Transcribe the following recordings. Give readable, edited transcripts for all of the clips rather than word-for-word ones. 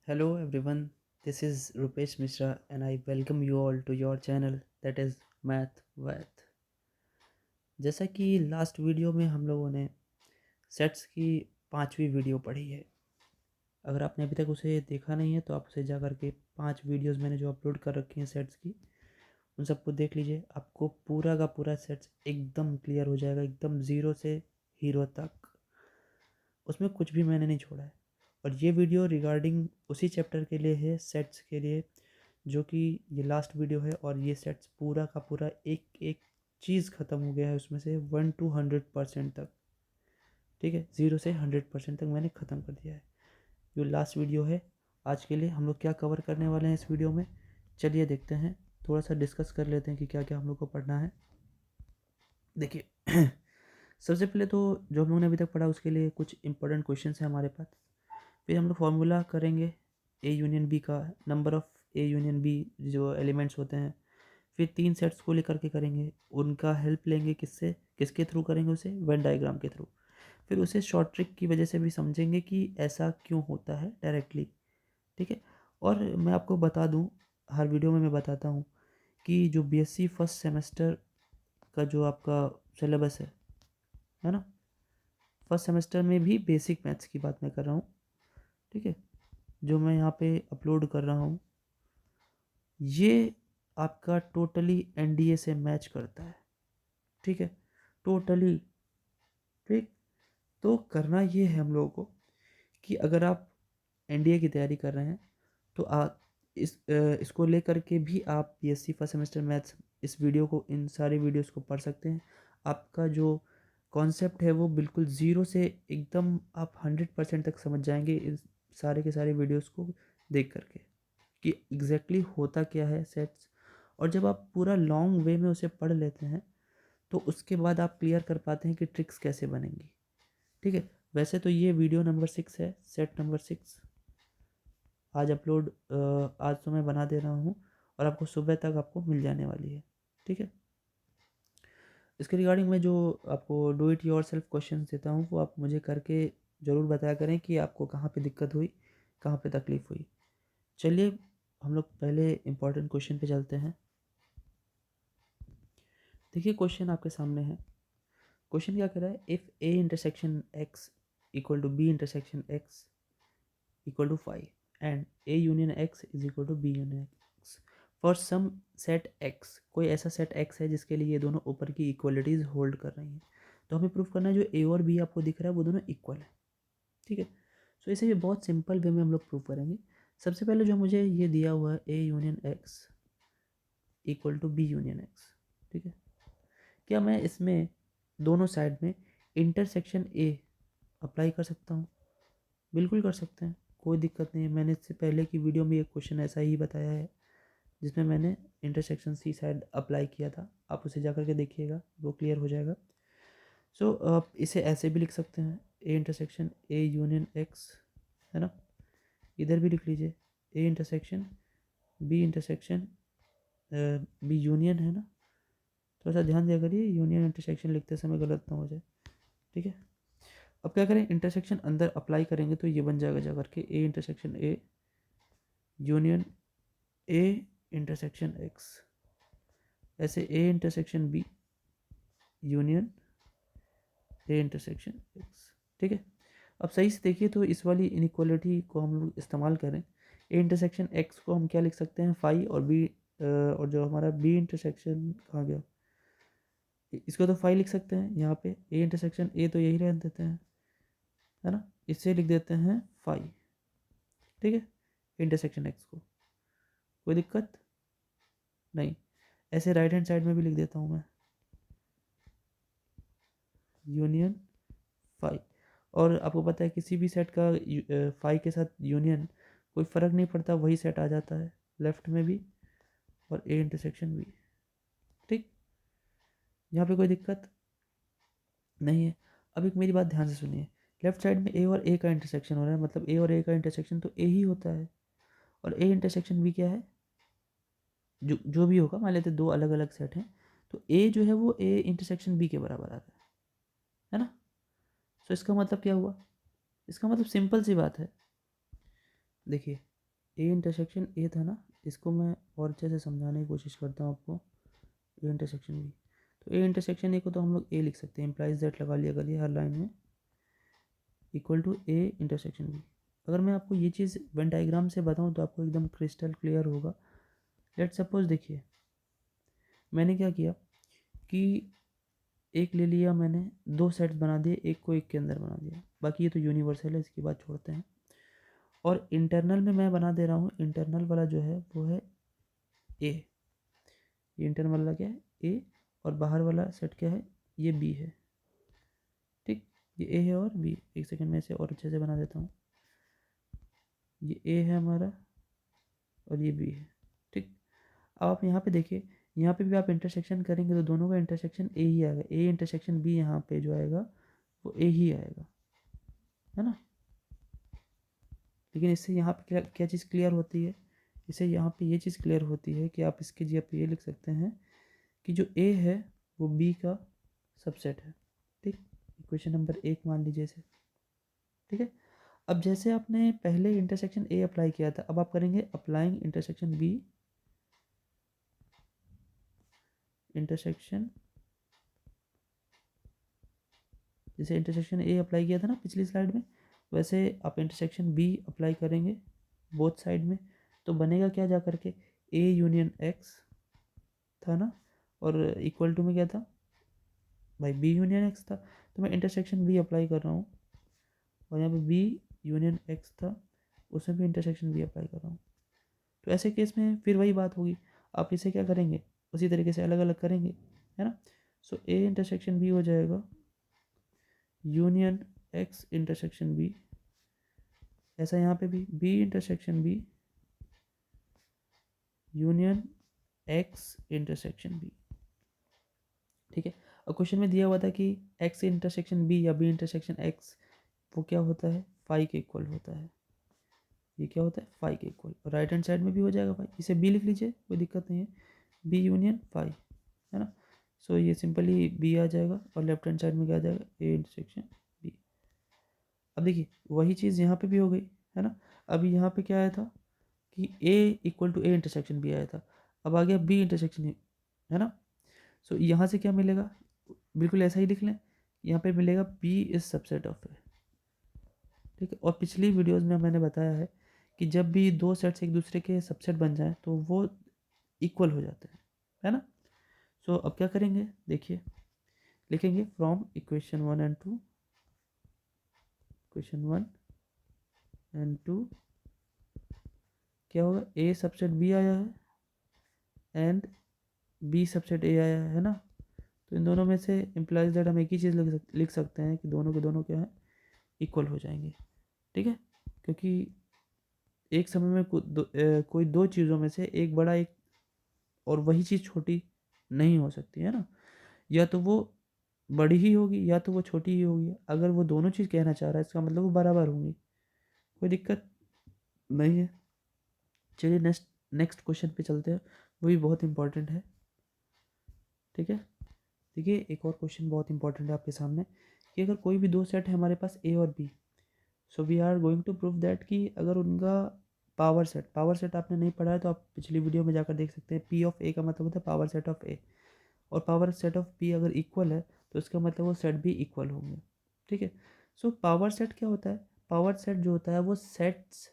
Hello everyone, this is Rupesh Mishra and I welcome you all to your channel that is Math Vath। जैसा कि last video में हम लोगों ने sets की पांचवी वीडियो पढ़ी है। अगर आपने अभी तक उसे देखा नहीं है तो आप उसे जा कर के 5 वीडियोस मैंने जो अपलोड कर रखी हैं सेट्स की, उन सबको देख लीजिए। आपको पूरा का पूरा सेट्स एकदम क्लियर हो जाएगा, एकदम ज़ीरो से हीरो तक। उसमें कुछ भी मैंने नहीं छोड़ा है। और ये वीडियो रिगार्डिंग उसी चैप्टर के लिए है, सेट्स के लिए, जो कि ये लास्ट वीडियो है। और ये सेट्स पूरा का पूरा एक एक चीज़ ख़त्म हो गया है उसमें से 1 to 100% तक। ठीक है, 0 से 100% तक मैंने ख़त्म कर दिया है। जो लास्ट वीडियो है आज के लिए, हम लोग क्या कवर करने वाले हैं इस वीडियो में, चलिए देखते हैं। थोड़ा सा डिस्कस कर लेते हैं कि क्या क्या हम लोग को पढ़ना है। देखिए सबसे पहले तो जो हम लोगों ने अभी तक पढ़ा उसके लिए कुछ इंपॉर्टेंट क्वेश्चन है हमारे पास। फिर हम लोग फार्मूला करेंगे ए यूनियन बी का, number of A union B जो एलिमेंट्स होते हैं। फिर 3 सेट्स को लेकर के करेंगे, उनका हेल्प लेंगे, किससे, किसके थ्रू करेंगे उसे, वेन डायग्राम के थ्रू। फिर उसे शॉर्ट ट्रिक की वजह से भी समझेंगे कि ऐसा क्यों होता है डायरेक्टली। ठीक है। और मैं आपको बता दूं, हर वीडियो में मैं बताता हूं कि जो बीएससी फर्स्ट सेमेस्टर का जो आपका सिलेबस है ना, फर्स्ट सेमेस्टर में भी बेसिक मैथ्स की बात मैं कर रहा हूँ। ठीक है, जो मैं यहाँ पे अपलोड कर रहा हूँ ये आपका टोटली एनडीए से मैच करता है। ठीक है, टोटली। ठीक, तो करना ये है हम लोगों को कि अगर आप एनडीए की तैयारी कर रहे हैं तो आप इसको लेकर के भी आप बीएससी फर्स्ट सेमेस्टर मैथ्स इस वीडियो को, इन सारे वीडियोस को पढ़ सकते हैं। आपका जो कॉन्सेप्ट है वो बिल्कुल ज़ीरो से एकदम आप 100% तक समझ जाएंगे इस सारे के सारे वीडियोस को देख करके, कि एग्जैक्टली होता क्या है सेट्स। और जब आप पूरा लॉन्ग वे में उसे पढ़ लेते हैं तो उसके बाद आप क्लियर कर पाते हैं कि ट्रिक्स कैसे बनेंगी। ठीक है, वैसे तो ये वीडियो नंबर 6 है, सेट नंबर 6 आज अपलोड, आज तो मैं बना दे रहा हूँ और आपको सुबह तक आपको मिल जाने वाली है। ठीक है, इसके रिगार्डिंग मैं जो आपको do it your self question देता हूँ वो आप मुझे करके ज़रूर बताया करें कि आपको कहाँ पे दिक्कत हुई, कहाँ पे तकलीफ़ हुई। चलिए हम लोग पहले इम्पोर्टेंट क्वेश्चन पे चलते हैं। देखिए क्वेश्चन आपके सामने है। क्वेश्चन क्या कर रहा है, if A intersection X equal to B intersection X equal to 5 and A union X is equal to B union X for some set X. कोई ऐसा सेट एक्स है जिसके लिए ये दोनों ऊपर की इक्वलिटीज़ होल्ड कर रही हैं। तो हमें प्रूफ करना है जो ए और बी आपको दिख रहा है वो दोनों इक्वल है। ठीक है, सो इसे भी बहुत सिंपल वे में हम लोग प्रूफ करेंगे। सबसे पहले जो मुझे ये दिया हुआ है A union X equal to B union X. ठीक है, क्या मैं इसमें दोनों साइड में इंटरसेक्शन ए अप्लाई कर सकता हूँ? बिल्कुल कर सकते हैं, कोई दिक्कत नहीं है। मैंने इससे पहले की वीडियो में एक क्वेश्चन ऐसा ही बताया है जिसमें मैंने इंटरसेक्शन सी साइड अप्लाई किया था, आप उसे जा कर के देखिएगा, वो क्लियर हो जाएगा। सो आप इसे ऐसे भी लिख सकते हैं, A intersection A union X, है ना। इधर भी लिख लीजिए A intersection B intersection B union, है ना। थोड़ा सा ध्यान दिया करिए, यूनियन इंटरसेक्शन लिखते समय गलत ना हो जाए। ठीक है, अब क्या करें, इंटरसेक्शन अंदर अप्लाई करेंगे तो ये बन जाएगा जा करके A intersection A union A intersection X, ऐसे A intersection B union A intersection X. ठीक है, अब सही से देखिए तो इस वाली इनइक्वालिटी को हम लोग इस्तेमाल करें। ए इंटरसेक्शन एक्स को हम क्या लिख सकते हैं, फाई, और बी और जो हमारा बी इंटरसेक्शन कहाँ गया, इसको तो फाई लिख सकते हैं। यहाँ पे ए इंटरसेक्शन ए तो यही रहने देते हैं, है ना, इससे लिख देते हैं फाई। ठीक है, इंटरसेक्शन एक्स को, कोई दिक्कत नहीं। ऐसे राइट हैंड साइड में भी लिख देता हूँ मैं यूनियन फाई। और आपको पता है किसी भी सेट का फाई के साथ यूनियन कोई फ़र्क नहीं पड़ता, वही सेट आ जाता है लेफ्ट में भी और ए इंटरसेक्शन भी। ठीक, यहाँ पे कोई दिक्कत नहीं है। अब एक मेरी बात ध्यान से सुनिए, लेफ्ट साइड में ए और ए का इंटरसेक्शन हो रहा है, मतलब ए और ए का इंटरसेक्शन तो ए ही होता है, और ए इंटरसेक्शन बी क्या है, जो जो भी होगा, मान लेते दो अलग अलग सेट हैं, तो ए जो है वो ए इंटरसेक्शन बी के बराबर आ रहा है ना। तो इसका मतलब क्या हुआ, इसका मतलब सिंपल सी बात है। देखिए ए इंटरसेक्शन ए था ना, इसको मैं और अच्छे से समझाने की कोशिश करता हूँ आपको। ए इंटरसेक्शन बी, तो ए इंटरसेक्शन ए को तो हम लोग ए लिख सकते हैं, इम्प्लाइज दैट लगा लिया करिए हर लाइन में, equal to A intersection B. अगर मैं आपको ये चीज़ वेन डायग्राम से बताऊँ तो आपको एकदम क्रिस्टल क्लियर होगा। लेट सपोज देखिए मैंने क्या किया कि एक ले लिया मैंने, दो सेट्स बना दिए, एक को एक के अंदर बना दिया, बाकी ये तो यूनिवर्सल है, इसकी बात छोड़ते हैं। और इंटरनल में मैं बना दे रहा हूँ, इंटरनल वाला जो है वो है ए, ये इंटरनल वाला क्या है ए, और बाहर वाला सेट क्या है, ये बी है। ठीक, ये ए है और बी, एक सेकंड में इसे और अच्छे से बना देता हूँ, ये ए है हमारा और ये बी है। ठीक, अब आप यहाँ पे देखिए, यहाँ पे भी आप इंटरसेक्शन करेंगे तो दोनों का इंटरसेक्शन ए ही आएगा, ए इंटरसेक्शन बी यहाँ पे जो आएगा वो ए ही आएगा, है ना। लेकिन इससे यहाँ पे क्या क्या चीज़ क्लियर होती है, इससे यहाँ पे ये चीज़ क्लियर होती है कि आप इसके जगह पे ये लिख सकते हैं कि जो ए है वो बी का सबसेट है। ठीक, इक्वेशन नंबर 1 मान लीजिए इसे। ठीक है, अब जैसे आपने पहले इंटरसेक्शन ए अप्लाई किया था, अब आप करेंगे अप्लाइंग इंटरसेक्शन बी, इंटरसेक्शन, जैसे इंटरसेक्शन ए अप्लाई किया था ना पिछली स्लाइड में, वैसे आप इंटरसेक्शन बी अप्लाई करेंगे बोथ साइड में, तो बनेगा क्या जा करके, ए यूनियन एक्स था ना, और इक्वल टू में क्या था भाई, बी यूनियन एक्स था। तो मैं इंटरसेक्शन बी अप्लाई कर रहा हूँ, और यहाँ पे बी यूनियन एक्स था, उसमें भी इंटरसेक्शन बी अप्लाई कर रहा हूँ। तो ऐसे केस में फिर वही बात होगी, आप इसे क्या करेंगे, उसी तरीके से अलग अलग करेंगे, है ना। सो ए इंटरसेक्शन बी हो जाएगा यूनियन एक्स इंटरसेक्शन बी, ऐसा यहाँ पे भी B intersection B union X intersection B. ठीक है, और क्वेश्चन में दिया हुआ था कि एक्स इंटरसेक्शन बी या बी इंटरसेक्शन एक्स वो क्या होता है, फाई के इक्वल होता है। ये क्या होता है, फाई के इक्वल, और राइट हैंड साइड में भी हो जाएगा भाई, इसे बी लिख लीजिए, कोई दिक्कत नहीं है, बी यूनियन फाई, है ना। सो ये सिंपली बी आ जाएगा, और लेफ्ट हैंड साइड में क्या आ जाएगा, ए इंटरसेक्शन बी। अब देखिए वही चीज़ यहाँ पे भी हो गई, है ना। अब यहाँ पे क्या आया था कि A equal to A intersection B आया था, अब आ गया बी इंटरसेक्शन, है ना। सो यहाँ से क्या मिलेगा, बिल्कुल ऐसा ही लिख लें, यहाँ पे मिलेगा बी इज सबसेट ऑफ ए। ठीक है, और पिछली वीडियोस में मैंने बताया है कि जब भी दो सेट्स एक दूसरे के सबसेट बन जाए तो वो इक्वल हो जाते हैं, है ना। सो अब क्या करेंगे देखिए, लिखेंगे from equation 1 and 2, equation 1 and 2 क्या होगा, ए सबसेट बी आया है एंड बी सबसेट ए आया है ना। तो इन दोनों में से इम्प्लाइज दैट हम एक ही चीज़ लिख सकते हैं कि दोनों के दोनों क्या है, इक्वल हो जाएंगे। ठीक है, क्योंकि एक समय में कोई दो चीज़ों में से एक बड़ा एक और वही चीज़ छोटी नहीं हो सकती, है ना। या तो वो बड़ी ही होगी या तो वो छोटी ही होगी, अगर वो दोनों चीज़ कहना चाह रहा है इसका मतलब वो बराबर होंगी, कोई दिक्कत नहीं है। चलिए नेक्स्ट नेक्स्ट क्वेश्चन पे चलते हैं, वो भी बहुत इंपॉर्टेंट है। ठीक है, देखिए एक और क्वेश्चन बहुत इंपॉर्टेंट है आपके सामने, कि अगर कोई भी दो सेट है हमारे पास ए और B, so we are going to prove that कि अगर उनका पावर सेट आपने नहीं पढ़ा है तो आप पिछली वीडियो में जाकर देख सकते हैं, पी ऑफ ए का मतलब होता है पावर सेट ऑफ ए, और पावर सेट ऑफ पी अगर इक्वल है तो इसका मतलब वो सेट भी इक्वल होंगे। ठीक है, सो पावर सेट क्या होता है, पावर सेट जो होता है वो सेट्स,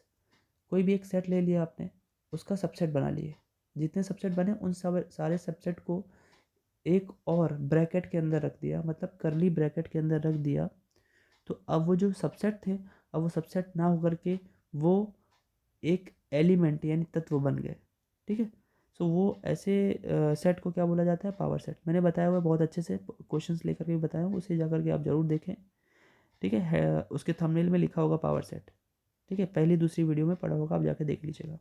कोई भी एक सेट ले लिया आपने, उसका सबसेट बना लिए, जितने सबसेट बने उन सब सारे सबसेट को एक और ब्रैकेट के अंदर रख दिया, मतलब करली ब्रैकेट के अंदर रख दिया, तो अब वो जो सबसेट थे अब वो सबसेट ना होकर के वो एक एलिमेंट यानी तत्व बन गए। ठीक है, सो वो ऐसे सेट को क्या बोला जाता है, पावर सेट। मैंने बताया हुआ है बहुत अच्छे से, क्वेश्चंस लेकर के बताया हूँ, उसे जाकर के आप ज़रूर देखें। ठीक है, उसके थंबनेल में लिखा होगा पावर सेट। ठीक है, पहली दूसरी वीडियो में पढ़ा होगा, आप जाकर देख लीजिएगा।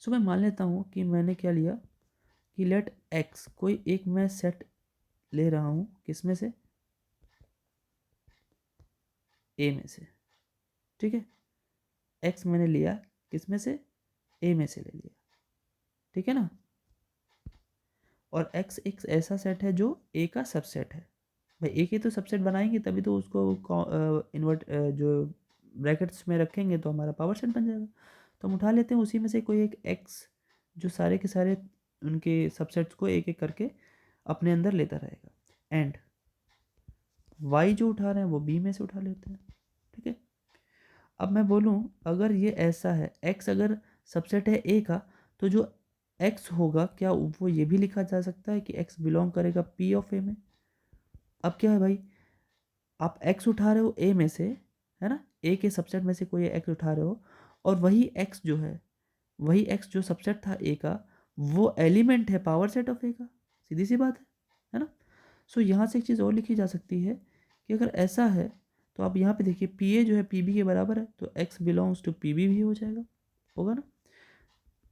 सो मैं मान लेता हूँ कि मैंने क्या लिया कि लेट एक्स, कोई एक मैं सेट ले रहा हूँ, किस में से, ए में से। ठीक है, एक्स मैंने लिया किस में से, ए में से ले लिया। ठीक है ना, और एक्स एक ऐसा सेट है जो ए का सबसेट है। भाई ए के तो सबसेट बनाएंगे तभी तो उसको इन्वर्ट जो ब्रैकेट्स में रखेंगे तो हमारा पावर सेट बन जाएगा। तो हम उठा लेते हैं उसी में से कोई एक एक्स जो सारे के सारे उनके सबसेट्स को एक एक करके अपने अंदर लेता रहेगा, एंड वाई जो उठा रहे हैं वो बी में से उठा लेते हैं। ठीक है, अब मैं बोलूँ अगर ये ऐसा है, एक्स अगर सबसेट है ए का, तो जो एक्स होगा क्या वो ये भी लिखा जा सकता है कि एक्स बिलोंग करेगा पी ऑफ ए में। अब क्या है भाई, आप एक्स उठा रहे हो ए में से, है ना, ए के सबसेट में से कोई एक्स उठा रहे हो, और वही एक्स जो है, वही एक्स जो सबसेट था ए का, वो एलिमेंट है पावर सेट ऑफ ए का। सीधी सी बात है ना। सो यहाँ से एक चीज़ और लिखी जा सकती है कि अगर ऐसा है तो आप यहाँ पे देखिए पी ए जो है पी बी के बराबर है, तो X belongs to P B भी हो जाएगा, होगा ना,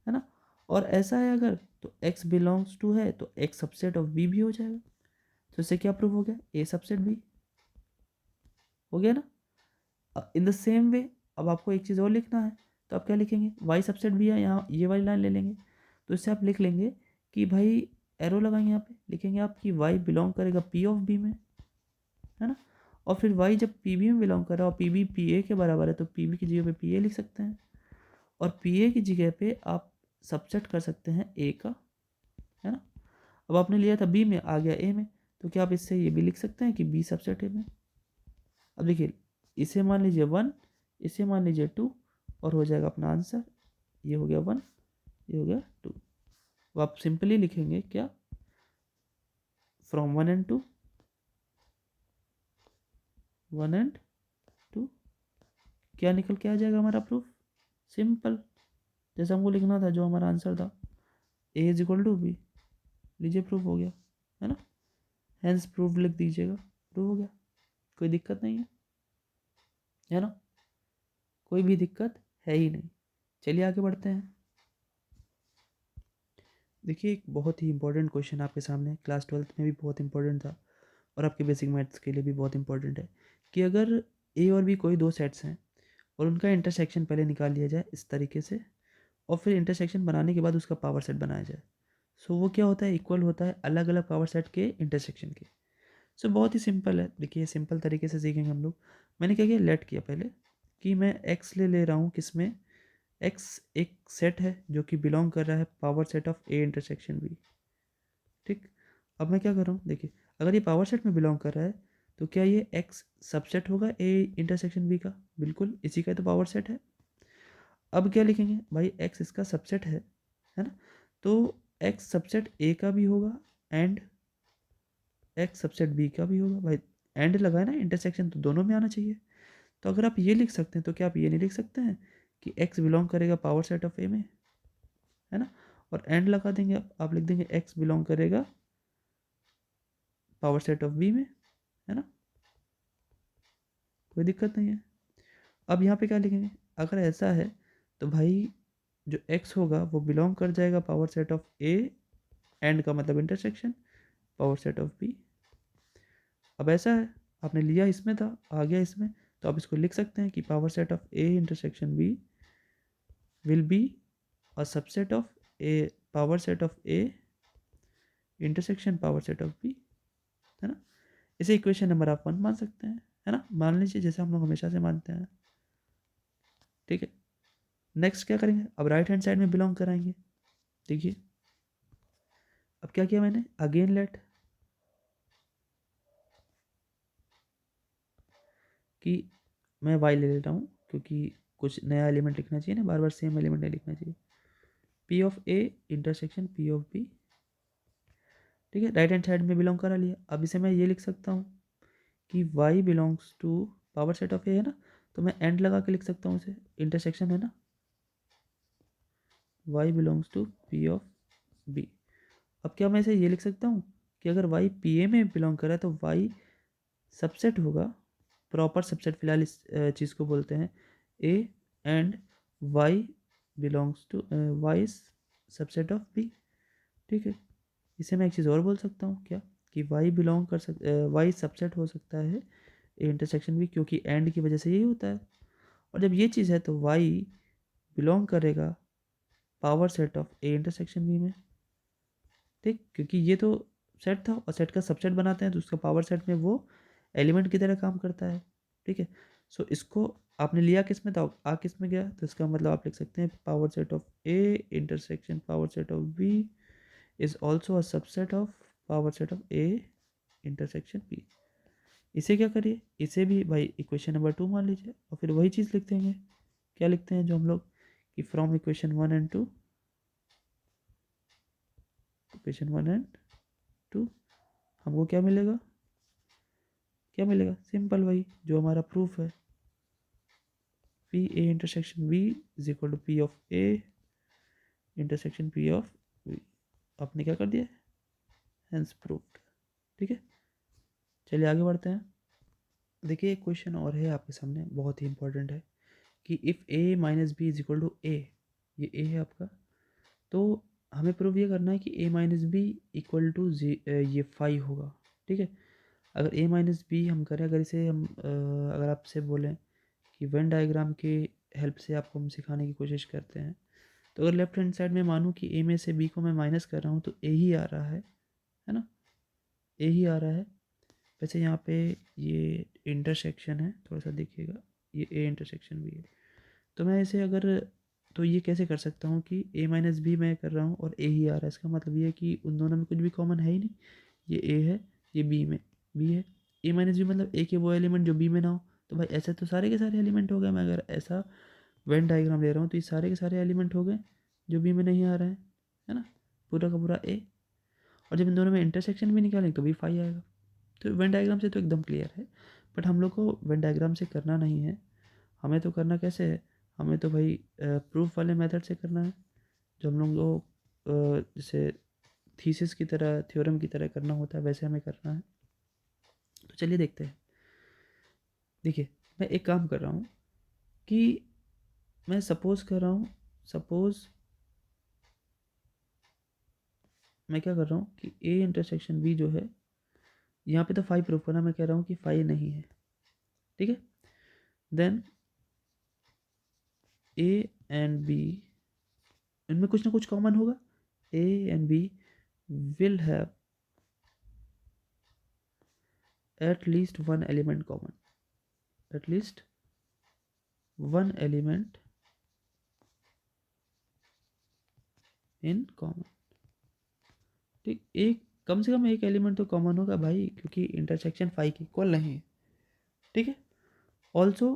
है ना। और ऐसा है अगर, तो एक्स बिलोंग्स टू है तो एक्स सबसेट ऑफ बी भी हो जाएगा। तो इससे क्या प्रूव हो गया, ए सबसेट बी हो गया ना। इन द सेम वे अब आपको एक चीज़ और लिखना है, तो आप क्या लिखेंगे, वाई सबसेट भी है, यहाँ ये वाली लाइन ले लेंगे, तो इससे आप लिख लेंगे कि भाई एरो लगाएंगे यहाँ पे, लिखेंगे आप कि वाई बिलोंग करेगा पी ऑफ बी में, है ना। और फिर वाई जब पी बी में बिलोंग कर रहा है और पी बी पी ए के बराबर है, तो पी बी की जगह पे पी ए लिख सकते हैं, और पी ए की जगह पे आप सबसेट कर सकते हैं ए का, है ना। अब आपने लिया था बी में, आ गया ए में, तो क्या आप इससे ये भी लिख सकते हैं कि बी सबसेट ए में। अब देखिए, इसे मान लीजिए 1, इसे मान लीजिए 2, और हो जाएगा अपना आंसर, ये हो गया 1, ये हो गया 2। अब आप सिंपली लिखेंगे क्या, फ्रॉम 1 एंड 2, 1 एंड 2, क्या निकल के आ जाएगा हमारा प्रूफ, सिंपल, जैसा हमको लिखना था, जो हमारा आंसर था, ए इज इक्वल टू बी। लीजिए प्रूफ हो गया, है ना। हैंस प्रूफ लिख दीजिएगा, प्रूफ हो गया, कोई दिक्कत नहीं है ना, कोई भी दिक्कत है ही नहीं। चलिए आगे बढ़ते हैं। देखिए एक बहुत ही इंपॉर्टेंट क्वेश्चन आपके सामने, क्लास 12th में भी बहुत इंपॉर्टेंट था, और आपके बेसिक मैथ्स के लिए भी बहुत इंपॉर्टेंट है, कि अगर ए और बी कोई दो सेट्स हैं और उनका इंटरसेक्शन पहले निकाल लिया जाए इस तरीके से, और फिर इंटरसेक्शन बनाने के बाद उसका पावर सेट बनाया जाए, सो वो क्या होता है, इक्वल होता है अलग अलग पावर सेट के इंटरसेक्शन के। सो बहुत ही सिंपल है, देखिए सिंपल तरीके से सीखेंगे हम लोग। मैंने क्या किया, लेट किया पहले कि मैं एक्स ले रहा हूँ, किसमें, एक्स एक सेट है जो कि बिलोंग कर रहा है power set of A intersection B. ठीक, अब मैं क्या कर रहा हूँ, देखिए अगर ये पावर सेट में बिलोंग कर रहा है, तो क्या ये एक्स सबसेट होगा ए इंटरसेक्शन बी का, बिल्कुल इसी का तो पावर सेट है। अब क्या लिखेंगे भाई, एक्स इसका सबसेट है ना, तो एक्स सबसेट ए का भी होगा एंड एक्स सबसेट बी का भी होगा। भाई एंड लगा है ना, इंटरसेक्शन तो दोनों में आना चाहिए। तो अगर आप ये लिख सकते हैं, तो क्या आप ये नहीं लिख सकते हैं कि एक्स बिलोंग करेगा पावर सेट ऑफ ए में, है ना, और एंड लगा देंगे, आप लिख देंगे एक्स बिलोंग करेगा पावर सेट ऑफ बी में, है ना, कोई दिक्कत नहीं है। अब यहाँ पे क्या लिखेंगे, अगर ऐसा है तो भाई जो एक्स होगा वो बिलोंग कर जाएगा power set of A, and का मतलब intersection, power set of B. अब ऐसा है, आपने लिया इसमें था, आ गया इसमें, तो आप इसको लिख सकते हैं कि power set of A intersection B will be a subset of A, power set of A intersection power set of B, है ना। इसे इक्वेशन नंबर आप 1 मान सकते हैं, है ना, मान लीजिए जैसे हम लोग हमेशा से मानते हैं। ठीक है, नेक्स्ट क्या करेंगे, अब राइट हैंड साइड में बिलोंग कराएंगे। देखिए अब क्या किया मैंने, अगेन लेट कि मैं वाई ले लेता हूँ, क्योंकि कुछ नया एलिमेंट लिखना चाहिए ना, बार बार सेम एलिमेंट नहीं लिखना चाहिए। P of A intersection P of B, ठीक है, राइट हैंड साइड में बिलोंग करा लिया। अब इसे मैं ये लिख सकता हूँ कि y belongs to power set of A, है ना, तो मैं एंड लगा के लिख सकता हूँ इसे, इंटरसेक्शन है ना, Y belongs to P of B. अब क्या मैं इसे ये लिख सकता हूँ कि अगर वाई पी ए में बिलोंग कर रहा है तो वाई सबसेट होगा, प्रॉपर सबसेट, फिलहाल इस चीज़ को बोलते हैं A, and y belongs to y subset of B. ठीक है, इसे मैं एक चीज़ और बोल सकता हूँ क्या, कि वाई बिलोंग कर वाई सबसेट हो सकता है ए इंटरसेक्शन बी, क्योंकि एंड की वजह से यही होता है। और जब ये चीज़ है तो वाई बिलोंग करेगा power set of A intersection B में। ठीक, क्योंकि ये तो सेट था और सेट का सबसेट बनाते हैं, तो उसका पावर सेट में वो एलिमेंट की तरह काम करता है। ठीक है, सो इसको आपने लिया किस में था, आ किस में गया, तो इसका मतलब आप लिख सकते हैं power set of A intersection power set of B is also a subset of power set of A intersection B. इसे क्या करिए, इसे भी भाई इक्वेशन नंबर 2 मान लीजिए और फिर वही चीज़ लिख देंगे। क्या लिखते हैं जो हम लोग कि from equation 1 and 2, equation 1 and 2 हमको क्या मिलेगा, क्या मिलेगा, सिंपल वही जो हमारा प्रूफ है, P A intersection B is equal to P of A intersection P of B. आपने क्या कर दिया, हेंस प्रूफ्ड। ठीक है, चलिए आगे बढ़ते हैं। देखिए एक क्वेश्चन और है आपके सामने, बहुत ही इंपॉर्टेंट है कि if A minus B is equal to A, ये ए है आपका, तो हमें प्रूव ये करना है कि ए माइनस बी इक्वल टू ये 5 होगा। ठीक है, अगर ए माइनस बी हम करें, अगर इसे हम अगर आपसे बोलें कि वेन डायग्राम के हेल्प से आपको हम सिखाने की कोशिश करते हैं, तो अगर लेफ्ट हैंड साइड में मानूँ कि ए में से बी को मैं माइनस कर रहा हूँ तो ए ही आ रहा है ना, ए ही आ रहा है। वैसे यहाँ पे ये इंटरसेक्शन है, थोड़ा सा देखिएगा, ये ए इंटरसेक्शन भी है, तो मैं इसे अगर, तो ये कैसे कर सकता हूँ कि ए माइनस बी मैं कर रहा हूँ और ए ही आ रहा है, इसका मतलब ये है कि उन दोनों में कुछ भी कॉमन है ही नहीं, ये ए है, ये बी में बी है, ए माइनस बी मतलब ए के वो एलिमेंट जो बी में ना हो। तो भाई ऐसे तो सारे के सारे एलिमेंट हो गए, मैं अगर ऐसा वेन डायग्राम ले रहा हूँ तो ये सारे के सारे एलिमेंट हो गए जो बी में नहीं आ रहे हैं, है ना, पूरा का पूरा ए। और जब इन दोनों में इंटरसेक्शन भी निकालेंगे तो भी 5 आएगा। तो वेन डायग्राम से तो एकदम क्लियर है, बट हम लोग को वेन डायग्राम से करना नहीं है, हमें तो करना कैसे है, हमें तो भाई प्रूफ वाले मेथड से करना है, जो हम लोग को जैसे थीसिस की तरह, थ्योरम की तरह करना होता है, वैसे हमें करना है। तो चलिए देखते हैं। देखिए मैं एक काम कर रहा हूँ कि मैं सपोज कर रहा हूँ, सपोज मैं क्या कर रहा हूँ कि ए इंटरसेक्शन बी जो है, यहाँ पे तो 5 प्रूफ करना, मैं कह रहा हूँ कि 5 नहीं है। ठीक है, देन ए एंड बी, इनमें कुछ ना कुछ कॉमन होगा, A and B will have at least one element common, at least one element in common। ठीक, एक कम से कम एक एलिमेंट तो कॉमन होगा भाई, क्योंकि इंटरसेक्शन 5 की इक्वल नहीं है। ठीक है, ऑल्सो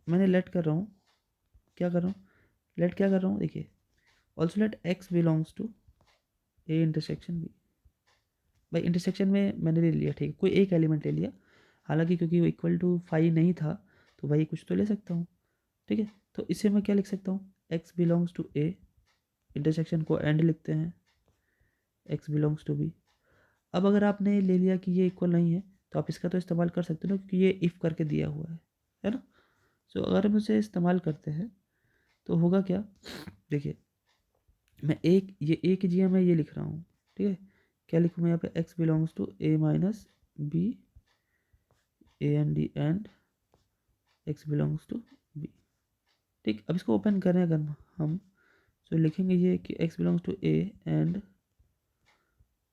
मैंने लेट कर रहा हूँ, क्या कर रहा हूँ, लेट क्या कर रहा हूँ, देखिए also let X belongs to A intersection B. भाई इंटरसेक्शन में मैंने ले लिया, ठीक है, कोई एक एलिमेंट ले लिया, हालांकि क्योंकि वो इक्वल टू 5 नहीं था तो भाई कुछ तो ले सकता हूँ। ठीक है, तो इसे मैं क्या लिख सकता हूँ, X belongs to A, intersection को एंड लिखते हैं, एक्स बिलोंग्स टू बी। अब अगर आपने ले लिया कि ये इक्वल नहीं है तो आप इसका तो इस्तेमाल कर सकते हो ना, क्योंकि ये इफ़ करके दिया हुआ है ना। सो अगर हम उसे इस्तेमाल करते हैं तो होगा क्या, देखिए मैं एक ये ए की जगह मैं ये लिख रहा हूँ। ठीक है, क्या लिखूँ मैं यहाँ पे, X belongs to A minus B A and D and x belongs to B. ठीक, अब इसको ओपन करें अगर हम, तो लिखेंगे ये कि x belongs to A and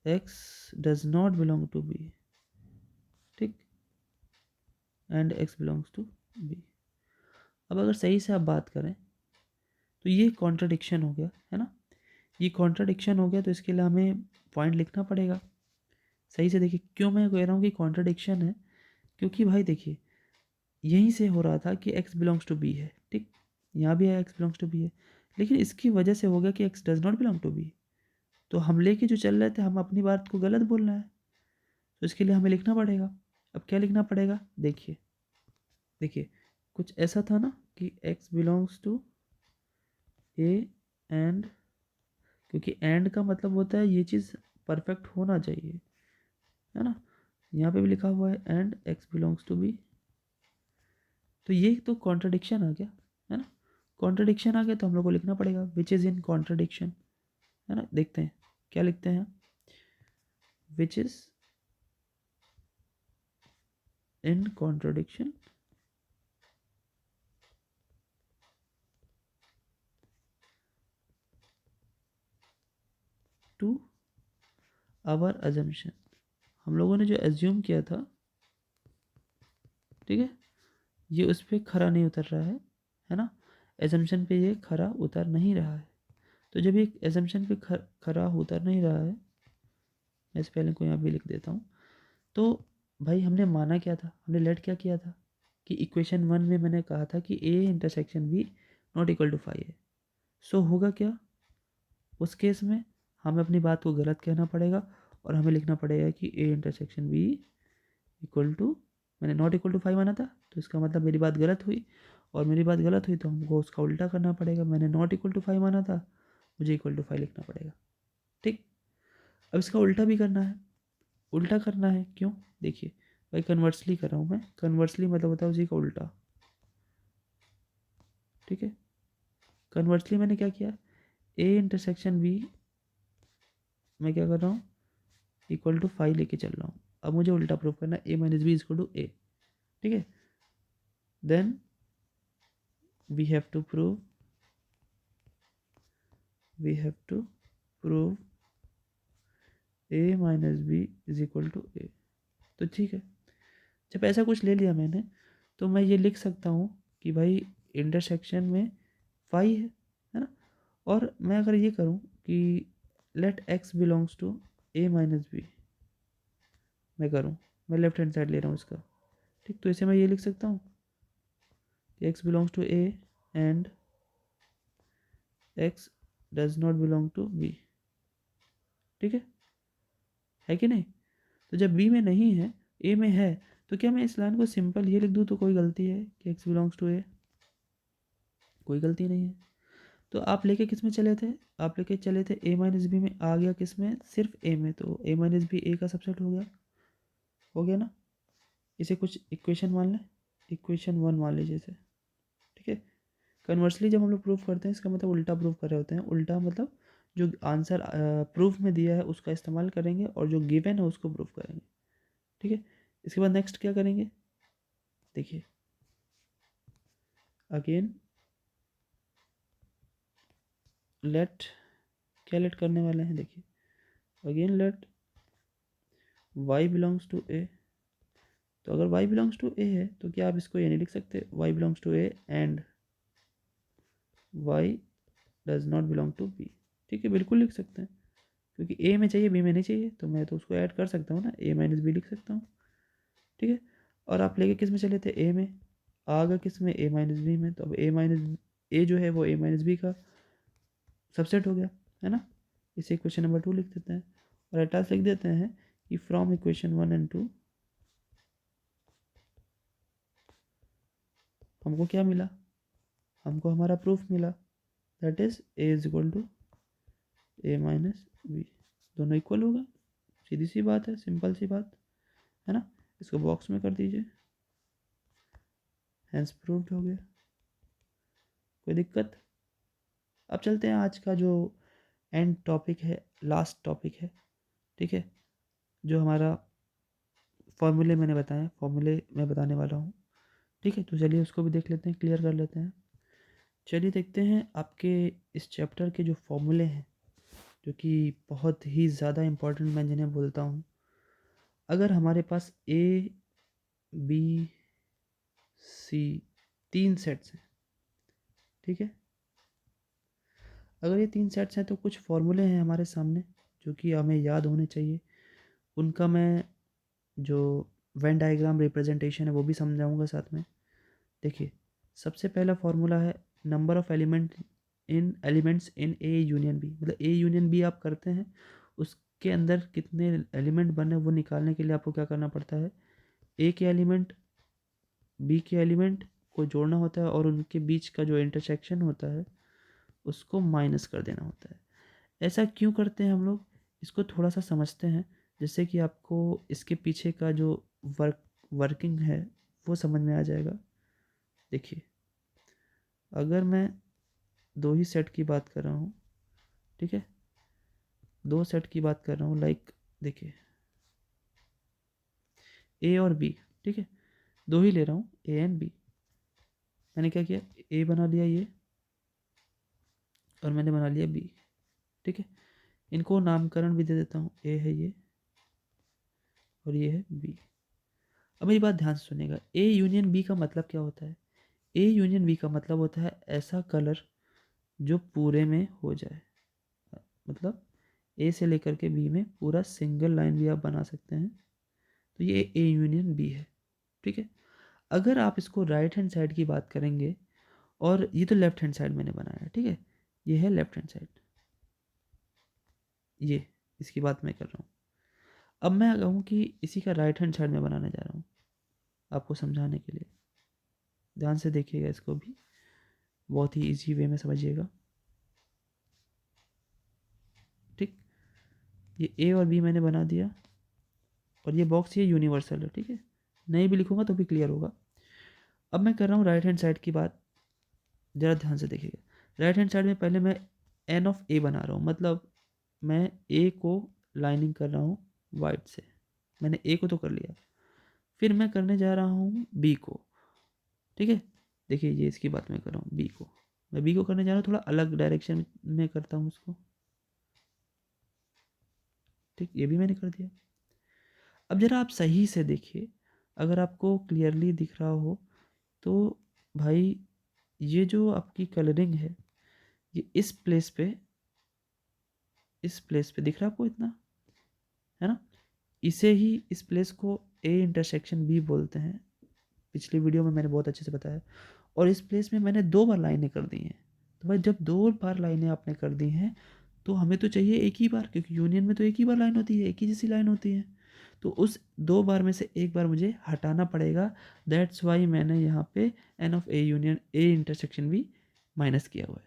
x does not belong to B. ठीक, and x belongs to B. अब अगर सही से आप बात करें तो ये कॉन्ट्रडिक्शन हो गया, है ना, ये कॉन्ट्रडिक्शन हो गया, तो इसके लिए हमें पॉइंट लिखना पड़ेगा। सही से देखिए क्यों मैं कह रहा हूँ कि कॉन्ट्रडिक्शन है, क्योंकि भाई देखिए यहीं से हो रहा था कि एक्स बिलोंग्स टू बी है, ठीक, यहाँ भी है एक्स बिलोंग्स टू बी है, लेकिन इसकी वजह से हो गया कि X does not belong to B. तो हम लेके जो चल रहे थे, हम अपनी बात को गलत बोल रहे हैं, तो इसके लिए हमें लिखना पड़ेगा। अब क्या लिखना पड़ेगा, देखिए देखिए कुछ ऐसा था ना कि x belongs to A and, क्योंकि एंड का मतलब होता है ये चीज़ परफेक्ट होना चाहिए, है ना, यहाँ पे भी लिखा हुआ है and x belongs to B. तो ये तो कॉन्ट्रडिक्शन आ गया, है ना, कॉन्ट्रडिक्शन आ गया तो हम लोग को लिखना पड़ेगा विच इज़ इन कॉन्ट्रडिक्शन, है ना। देखते हैं क्या लिखते हैं, which is in contradiction to our assumption. हम लोगों ने जो एज्यूम किया था, ठीक है, ये उस पर खरा नहीं उतर रहा है ना, एजम्पशन पे ये खरा उतर नहीं रहा है। तो जब ये एजम्पशन पे खरा उतर नहीं रहा है, मैं इस पहले को यहाँ भी लिख देता हूँ। तो भाई हमने माना क्या था, हमने लेट क्या किया था कि इक्वेशन 1 में मैंने कहा था कि A intersection B not equal to 5 है। सो होगा क्या उस केस में, हमें अपनी बात को गलत कहना पड़ेगा और हमें लिखना पड़ेगा कि A intersection B equal to, मैंने नॉट इक्वल टू 5 माना था तो इसका मतलब मेरी बात गलत हुई, और मेरी बात गलत हुई तो हमको उसका उल्टा करना पड़ेगा। मैंने नॉट इक्वल टू 5 माना था, मुझे इक्वल टू 5 लिखना पड़ेगा। ठीक, अब इसका उल्टा भी करना है। उल्टा करना है क्यों, देखिए भाई कन्वर्सली कर रहा हूँ मैं, कन्वर्सली मतलब होता है उसी का उल्टा। ठीक है, कन्वर्सली मैंने क्या किया, ए इंटरसेक्शन बी मैं क्या कर रहा हूँ, इक्वल टू 5 लेके चल रहा हूँ। अब मुझे उल्टा प्रूव करना है, A minus B equal to A. ठीक है, then we have to prove A minus B is equal to A. तो ठीक है, जब ऐसा कुछ ले लिया मैंने तो मैं ये लिख सकता हूँ कि भाई इंटरसेक्शन में 5 है ना। और मैं अगर ये करूँ कि let X belongs to A minus B, मैं करूँ, मैं लेफ्ट हैंड साइड ले रहा हूँ इसका। ठीक, तो इसे मैं ये लिख सकता हूँ कि x belongs to A and x does not belong to B. ठीक है कि नहीं। तो जब बी में नहीं है, ए में है, तो क्या मैं इस लाइन को सिंपल ये लिख दूँ तो कोई गलती है कि एक्स बिलोंग्स टू ए, कोई गलती नहीं है। तो आप लेके किस में चले थे, आप लेके चले थे ए माइनस बी में, आ गया किस में, सिर्फ ए में, तो ए माइनस बी ए का सबसेट हो गया ना। इसे कुछ इक्वेशन मान लें, इक्वेशन 1 मान लीजिए इसे। ठीक है, कन्वर्सली जब हम लोग प्रूफ करते हैं इसका मतलब उल्टा प्रूफ कर रहे होते हैं। उल्टा मतलब जो आंसर प्रूफ में दिया है उसका इस्तेमाल करेंगे और जो गिवन है उसको प्रूफ करेंगे। ठीक है, इसके बाद नेक्स्ट क्या करेंगे, देखिए अगेन लेट, क्या लेट करने वाले हैं, देखिए again let y belongs to A. तो अगर y बिलोंग्स टू ए है तो क्या आप इसको ये नहीं लिख सकते y belongs to A and y does not belong to B. ठीक है, बिल्कुल लिख सकते हैं, क्योंकि ए में चाहिए बी में नहीं चाहिए, तो मैं तो उसको ऐड कर सकता हूँ ना, ए माइनस बी लिख सकता हूँ। ठीक है, और आप लेके किस में चले थे, ए में, आ गया किस में, ए माइनस बी में, तो अब ए माइनस ए जो है वो ए माइनस बी का सबसेट हो गया है ना। इसे इक्वेशन नंबर 2 लिख देते हैं और अटैच लिख देते हैं कि फ्रॉम इक्वेशन 1 एंड 2 हमको क्या मिला, हमको हमारा प्रूफ मिला, that is A is equal to A minus B, दोनों इक्वल होगा। सीधी सी बात है, सिंपल सी बात है ना। इसको बॉक्स में कर दीजिए, हैंस प्रूव्ड हो गया, कोई दिक्कत। अब चलते हैं आज का जो एंड टॉपिक है, लास्ट टॉपिक है। ठीक है, जो हमारा फॉर्मूले मैंने बताया, फॉर्मूले मैं बताने वाला हूँ। ठीक है, तो चलिए उसको भी देख लेते हैं, क्लियर कर लेते हैं। चलिए देखते हैं आपके इस चैप्टर के जो फॉर्मूले हैं, जो कि बहुत ही ज़्यादा इम्पोर्टेंट मैं जिन्हें बोलता हूँ। अगर हमारे पास ए बी सी 3 सेट्स हैं, ठीक है, अगर ये 3 सेट्स हैं तो कुछ फॉर्मूले हैं हमारे सामने जो कि हमें याद होने चाहिए। उनका मैं जो वेन डायग्राम रिप्रेजेंटेशन है वो भी समझाऊंगा साथ में। देखिए, सबसे पहला फॉर्मूला है number of elements in A union B. मतलब ए यूनियन बी आप करते हैं, उसके अंदर कितने एलिमेंट बने वो निकालने के लिए आपको क्या करना पड़ता है, ए के एलिमेंट बी के एलिमेंट को जोड़ना होता है और उनके बीच का जो इंटरसेक्शन होता है उसको माइनस कर देना होता है। ऐसा क्यों करते हैं हम लोग, इसको थोड़ा सा समझते हैं, जिससे कि आपको इसके पीछे का जो वर्किंग है वो समझ में आ जाएगा। देखिए, अगर मैं 2 ही सेट की बात कर रहा हूँ, ठीक है, 2 सेट की बात कर रहा हूँ, लाइक देखिए ए और बी, ठीक है, 2 ही ले रहा हूँ, ए एंड बी। मैंने क्या किया, ए बना लिया ये और मैंने बना लिया बी। ठीक है, इनको नामकरण भी दे देता हूँ, ए है ये और ये है बी। अब मेरी बात ध्यान से सुनिएगा, ए यूनियन बी का मतलब क्या होता है? ए यूनियन बी का मतलब होता है ऐसा कलर जो पूरे में हो जाए, मतलब ए से लेकर के बी में पूरा सिंगल लाइन भी आप बना सकते हैं, तो ये ए यूनियन बी है। ठीक है। अगर आप इसको राइट हैंड साइड की बात करेंगे, और ये तो लेफ्ट हैंड साइड मैंने बनाया है, ठीक है, ये है लेफ्ट हैंड साइड, ये इसकी बात मैं कर रहा हूँ। अब मैं कहूँ कि इसी का राइट हैंड साइड में बनाने जा रहा हूँ आपको समझाने के लिए। ध्यान से देखिएगा, इसको भी बहुत ही इजी वे में समझिएगा। ठीक, ये ए और बी मैंने बना दिया, और ये बॉक्स ये यूनिवर्सल है। ठीक है, नहीं भी लिखूंगा तो भी क्लियर होगा। अब मैं कर रहा हूँ राइट हैंड साइड की बात, ज़रा ध्यान से देखिएगा। राइट हैंड साइड में पहले मैं एन ऑफ ए बना रहा हूँ, मतलब मैं ए को लाइनिंग कर रहा हूँ वाइट से। मैंने ए को तो कर लिया, फिर मैं करने जा रहा हूँ बी को। ठीक है, देखिए ये इसकी बात मैं कर रहा हूँ बी को, मैं बी को करने जा रहा हूँ, थोड़ा अलग डायरेक्शन में करता हूँ उसको। ठीक, ये भी मैंने कर दिया। अब ज़रा आप सही से देखिए, अगर आपको क्लियरली दिख रहा हो तो भाई, ये जो आपकी कलरिंग है, ये इस प्लेस पे दिख रहा है आपको इतना, है ना? इसे ही, इस प्लेस को ए इंटरसेक्शन बी बोलते हैं। पिछली वीडियो में मैंने बहुत अच्छे से बताया। और इस प्लेस में मैंने 2 बार लाइनें कर दी हैं। तो भाई जब 2 बार लाइनें आपने कर दी हैं, तो हमें तो चाहिए एक ही बार, क्योंकि यूनियन में तो एक ही बार लाइन होती है, एक ही जैसी लाइन होती है। तो उस 2 बार में से एक बार मुझे हटाना पड़ेगा। दैट्स वाई मैंने यहाँ पे n of A union A intersection भी माइनस किया हुआ है।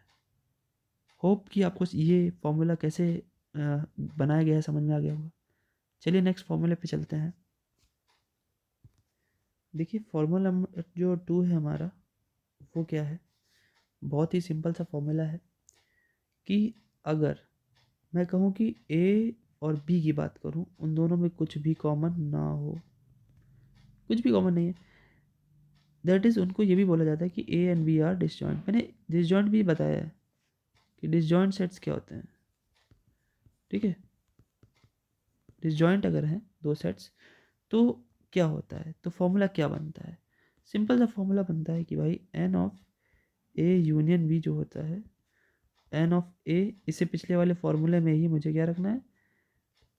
होप कि आपको ये फॉर्मूला कैसे बनाया गया है समझ में आ गया होगा। चलिए नेक्स्ट फॉर्मूले पे चलते हैं। देखिए फॉर्मूला जो 2 है हमारा, वो क्या है? बहुत ही सिंपल सा फॉर्मूला है कि अगर मैं कहूँ कि ए और बी की बात करूँ, उन दोनों में कुछ भी कॉमन ना हो, कुछ भी कॉमन नहीं है, दैट इज़ उनको ये भी बोला जाता है कि A and B are disjoint. मैंने डिसजॉइंट भी बताया है कि डिसजॉइंट सेट्स क्या होते हैं। ठीक है, डिसजॉइंट अगर हैं 2 सेट्स, तो क्या होता है, तो फॉर्मूला क्या बनता है? सिंपल सा फॉर्मूला बनता है कि भाई n of A union B जो होता है, एन ऑफ ए, इसे पिछले वाले फॉर्मूले में ही मुझे क्या रखना है,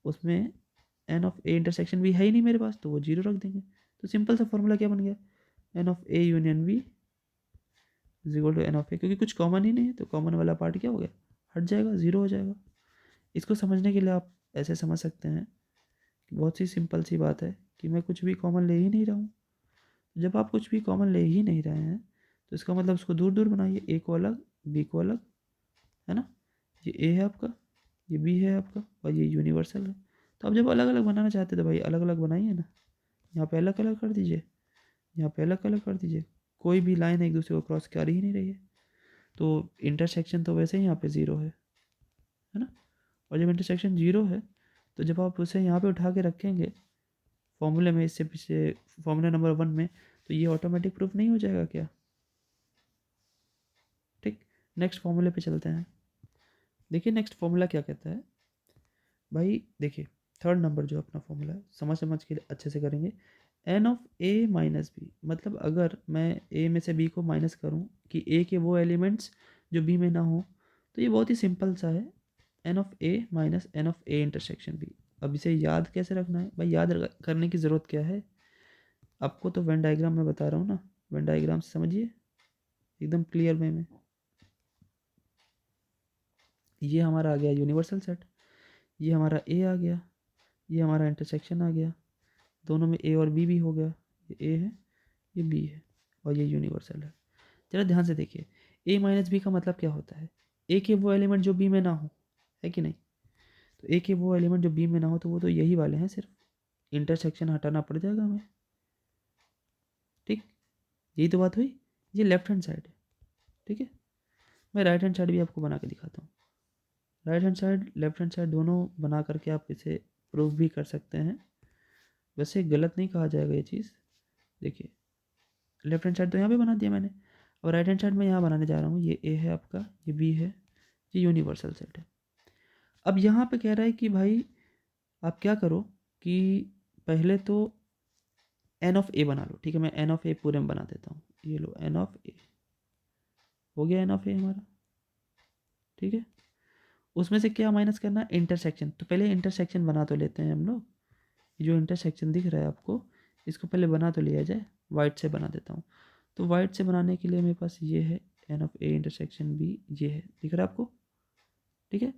उसमें एन ऑफ ए इंटरसेक्शन भी है ही नहीं मेरे पास, तो वो 0 रख देंगे। तो सिंपल सा फॉर्मूला क्या बन गया, n of A union B is equal to n of A, क्योंकि कुछ कॉमन ही नहीं है, तो कॉमन वाला पार्ट क्या हो गया, हट जाएगा, 0 हो जाएगा। इसको समझने के लिए आप ऐसे समझ सकते हैं कि बहुत सी सिंपल सी बात है कि मैं कुछ भी कॉमन ले ही नहीं रहा हूँ। जब आप कुछ भी कॉमन ले ही नहीं रहे हैं, तो इसका मतलब उसको दूर दूर बनाइए, ए को अलग, बी को अलग, है ना? ये ए है आपका, ये बी है आपका, और ये यूनिवर्सल है। तो आप जब अलग अलग बनाना चाहते हैं तो भाई अलग अलग बनाइए ना। यहाँ पे अलग अलग कर दीजिए, यहाँ पे अलग अलग कर दीजिए, कोई भी लाइन एक दूसरे को क्रॉस कर ही नहीं रही है। तो इंटरसेक्शन तो वैसे ही यहाँ पे 0 है ना? और जब इंटरसेक्शन 0 है, तो जब आप उसे यहाँ पे उठा के रखेंगे फॉर्मूले में, इससे पीछे फॉर्मूला नंबर 1 में, तो ये ऑटोमेटिक प्रूफ नहीं हो जाएगा क्या? ठीक, नेक्स्ट फॉर्मूले पे चलते हैं। देखिए नेक्स्ट फॉर्मूला क्या कहता है भाई, देखिए थर्ड नंबर जो अपना फॉर्मूला है, समझ समझ के अच्छे से करेंगे। N of A minus B, मतलब अगर मैं ए में से बी को माइनस करूं कि ए के वो एलिमेंट्स जो बी में ना हो, तो ये बहुत ही सिंपल सा है, n of A minus n of A intersection B. अब इसे याद कैसे रखना है भाई, याद करने की ज़रूरत क्या है आपको, तो वेन डायग्राम में बता रहा हूँ ना, वेन डायग्राम से समझिए एकदम क्लियर वे में। ये हमारा आ गया यूनिवर्सल सेट, ये हमारा ए आ गया, ये हमारा इंटरसेक्शन आ गया, दोनों में ए और बी भी हो गया, ये ए है, ये बी है, और ये यूनिवर्सल है। जरा ध्यान से देखिए, ए माइनस बी का मतलब क्या होता है, ए के वो एलिमेंट जो बी में ना हो, है कि नहीं? तो ए के वो एलिमेंट जो बी में ना हो, तो वो तो यही वाले हैं, सिर्फ इंटरसेक्शन हटाना पड़ जाएगा हमें। ठीक, यही तो बात हुई। ये लेफ्ट हैंड साइड है, ठीक है। मैं राइट हैंड साइड भी आपको बना के दिखाता हूँ। Right hand side left hand side दोनों बना करके आप इसे प्रूव भी कर सकते हैं। वैसे गलत नहीं कहा जाएगा ये चीज़। देखिए लेफ्ट हैंड साइड तो यहाँ पे बना दिया मैंने, और राइट हैंड साइड में यहाँ बनाने जा रहा हूँ। ये ए है आपका, ये बी है, ये यूनिवर्सल सेट है। अब यहाँ पे कह रहा है कि भाई आप क्या करो कि पहले तो एन ऑफ ए बना लो, ठीक है, मैं एन ऑफ ए पूरे में बना देता हूँ, ये लो एन ऑफ ए हो गया, एन ऑफ ए हमारा, ठीक है। उसमें से क्या माइनस करना है, इंटरसेक्शन, तो पहले इंटरसेक्शन बना तो लेते हैं हम लोग, जो इंटरसेक्शन दिख रहा है आपको, इसको पहले बना तो लिया जाए, वाइट से बना देता हूँ। तो वाइट से बनाने के लिए मेरे पास ये है n of A intersection B, ये है, दिख रहा है आपको, ठीक है।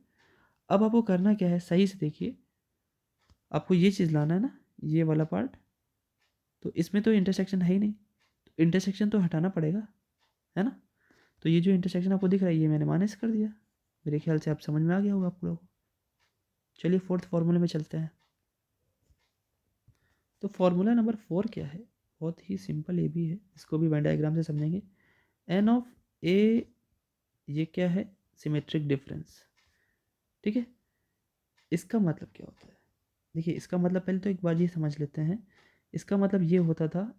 अब आपको करना क्या है, सही से देखिए, आपको ये चीज़ लाना है ना, ये वाला पार्ट, तो इसमें तो इंटरसेक्शन है ही नहीं, तो इंटरसेक्शन तो हटाना पड़ेगा, है ना। तो ये जो इंटरसेक्शन आपको दिख रहा है, ये मैंने माइनस कर दिया, मेरे ख्याल से आप समझ में आ गया होगा आप लोगों को। चलिए फोर्थ फार्मूले में चलते हैं। तो फार्मूला नंबर 4 क्या है, बहुत ही सिंपल ये भी है, इसको भी वेन डायग्राम से समझेंगे। एन ऑफ ए, ये क्या है, सिमेट्रिक डिफरेंस, ठीक है। इसका मतलब क्या होता है, देखिए इसका मतलब पहले तो एक बार ये समझ लेते हैं, इसका मतलब ये होता था,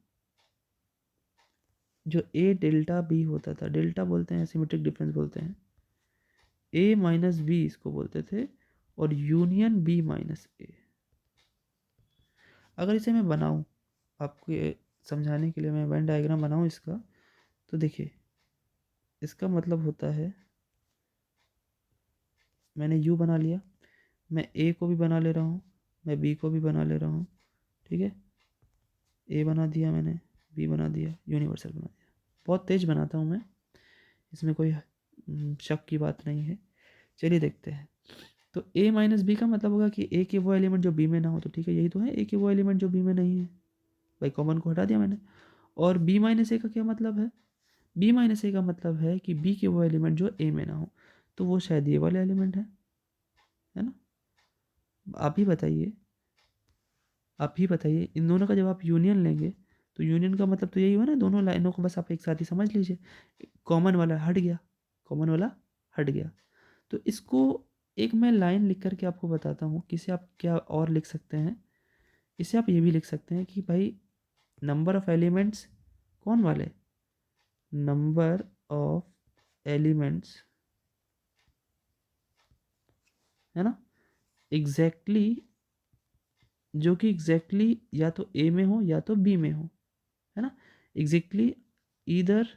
जो ए डेल्टा बी होता था, डेल्टा बोलते हैं, सिमेट्रिक डिफरेंस बोलते हैं, ए माइनस बी इसको बोलते थे, और यूनियन बी माइनस ए। अगर इसे मैं बनाऊं, आपको ये समझाने के लिए मैं वेन डायग्राम बनाऊं इसका, तो देखिए इसका मतलब होता है, मैंने यू बना लिया, मैं ए को भी बना ले रहा हूँ, मैं बी को भी बना ले रहा हूँ, ठीक है, ए बना दिया मैंने, बी बना दिया, यूनिवर्सल बना दिया, बहुत तेज बनाता हूँ मैं, इसमें कोई शक की बात नहीं है। चलिए देखते हैं। तो ए माइनस बी का मतलब होगा कि ए के वो एलिमेंट जो बी में ना हो, तो ठीक है, यही तो है, ए के वो एलिमेंट जो बी में नहीं है, भाई कॉमन को हटा दिया मैंने। और बी माइनस ए का क्या मतलब है, बी माइनस ए का मतलब है कि बी के वो एलिमेंट जो ए में ना हो, तो वो शायद ये वाले एलिमेंट है ना। आप ही बताइए, आप ही बताइए, इन दोनों का जब आप यूनियन लेंगे, तो यूनियन का मतलब तो यही हुआ ना, दोनों लाइनों को बस आप एक साथ ही समझ लीजिए, कॉमन वाला हट गया, कॉमन वाला हट गया। तो इसको एक मैं लाइन लिख करके आपको बताता हूँ कि इसे आप क्या और लिख सकते हैं, इसे आप ये भी लिख सकते हैं कि भाई नंबर ऑफ एलिमेंट्स, कौन वाले, नंबर ऑफ एलिमेंट्स, है ना, एग्जैक्टली जो कि एग्जैक्टली या तो ए में हो या तो बी में हो, है ना, एग्जैक्टली ईदर